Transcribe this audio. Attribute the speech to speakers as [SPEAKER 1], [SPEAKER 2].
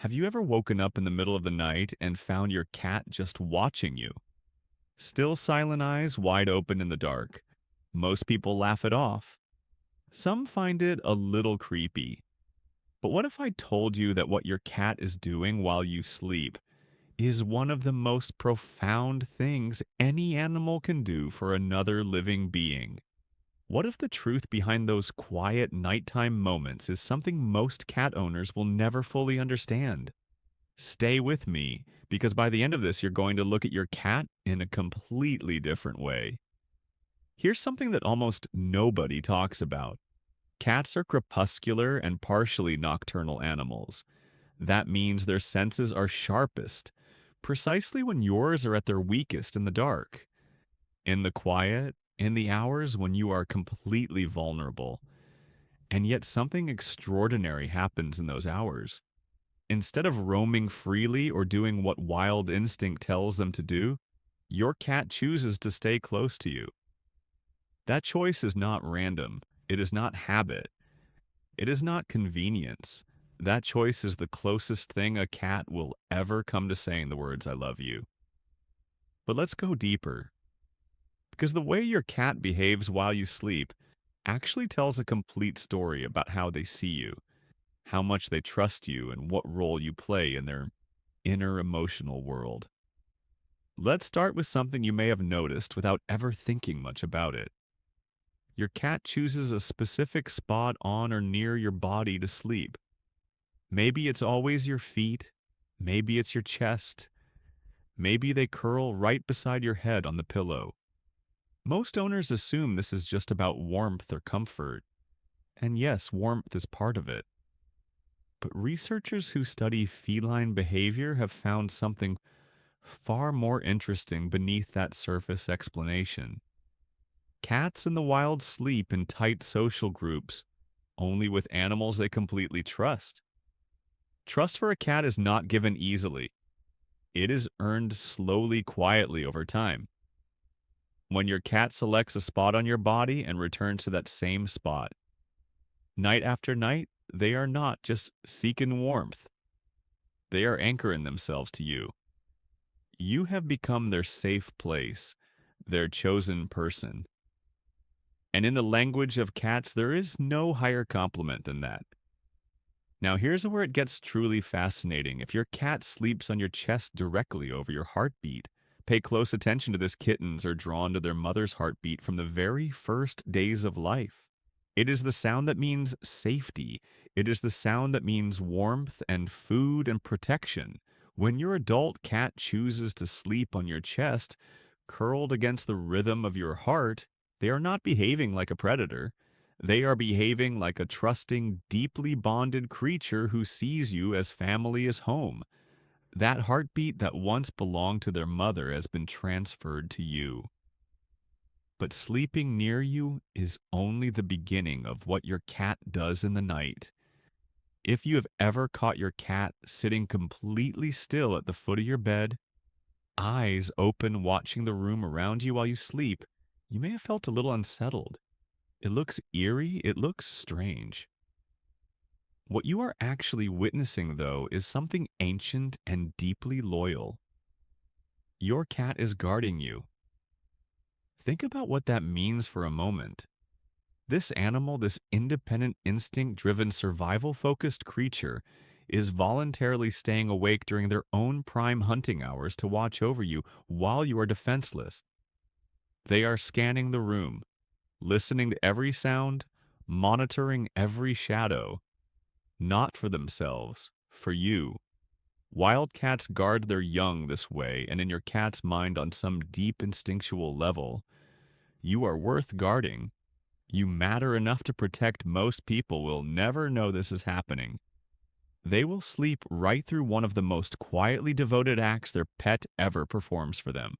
[SPEAKER 1] Have you ever woken up in the middle of the night and found your cat just watching you? Still silent eyes wide open in the dark. Most people laugh it off. Some find it a little creepy. But what if I told you that what your cat is doing while you sleep is one of the most profound things any animal can do for another living being? What if the truth behind those quiet nighttime moments is something most cat owners will never fully understand? Stay with me, because by the end of this, you're going to look at your cat in a completely different way. Here's something that almost nobody talks about. Cats are crepuscular and partially nocturnal animals. That means their senses are sharpest, precisely when yours are at their weakest in the dark. In the quiet, in the hours when you are completely vulnerable. And yet something extraordinary happens in those hours. Instead of roaming freely or doing what wild instinct tells them to do, your cat chooses to stay close to you. That choice is not random. It is not habit. It is not convenience. That choice is the closest thing a cat will ever come to saying the words, I love you. But let's go deeper. Because the way your cat behaves while you sleep actually tells a complete story about how they see you, how much they trust you, and what role you play in their inner emotional world. Let's start with something you may have noticed without ever thinking much about it. Your cat chooses a specific spot on or near your body to sleep. Maybe it's always your feet, maybe it's your chest, maybe they curl right beside your head on the pillow. Most owners assume this is just about warmth or comfort, and yes, warmth is part of it. But researchers who study feline behavior have found something far more interesting beneath that surface explanation. Cats in the wild sleep in tight social groups, only with animals they completely trust. Trust for a cat is not given easily. It is earned slowly, quietly over time. When your cat selects a spot on your body and returns to that same spot, night after night, they are not just seeking warmth. They are anchoring themselves to you. You have become their safe place, their chosen person. And in the language of cats, there is no higher compliment than that. Now, here's where it gets truly fascinating. If your cat sleeps on your chest directly over your heartbeat, pay close attention to this. Kittens are drawn to their mother's heartbeat from the very first days of life. It is the sound that means safety. It is the sound that means warmth and food and protection. When your adult cat chooses to sleep on your chest, curled against the rhythm of your heart, they are not behaving like a predator. They are behaving like a trusting, deeply bonded creature who sees you as family as home. That heartbeat that once belonged to their mother has been transferred to you. But sleeping near you is only the beginning of what your cat does in the night. If you have ever caught your cat sitting completely still at the foot of your bed, eyes open watching the room around you while you sleep, you may have felt a little unsettled. It looks eerie, it looks strange. What you are actually witnessing, though, is something ancient and deeply loyal. Your cat is guarding you. Think about what that means for a moment. This animal, this independent, instinct-driven, survival-focused creature, is voluntarily staying awake during their own prime hunting hours to watch over you while you are defenseless. They are scanning the room, listening to every sound, monitoring every shadow, not for themselves, for you. Wildcats guard their young this way, and in your cat's mind on some deep instinctual level, you are worth guarding. You matter enough to protect. Most people will never know this is happening. They will sleep right through one of the most quietly devoted acts their pet ever performs for them.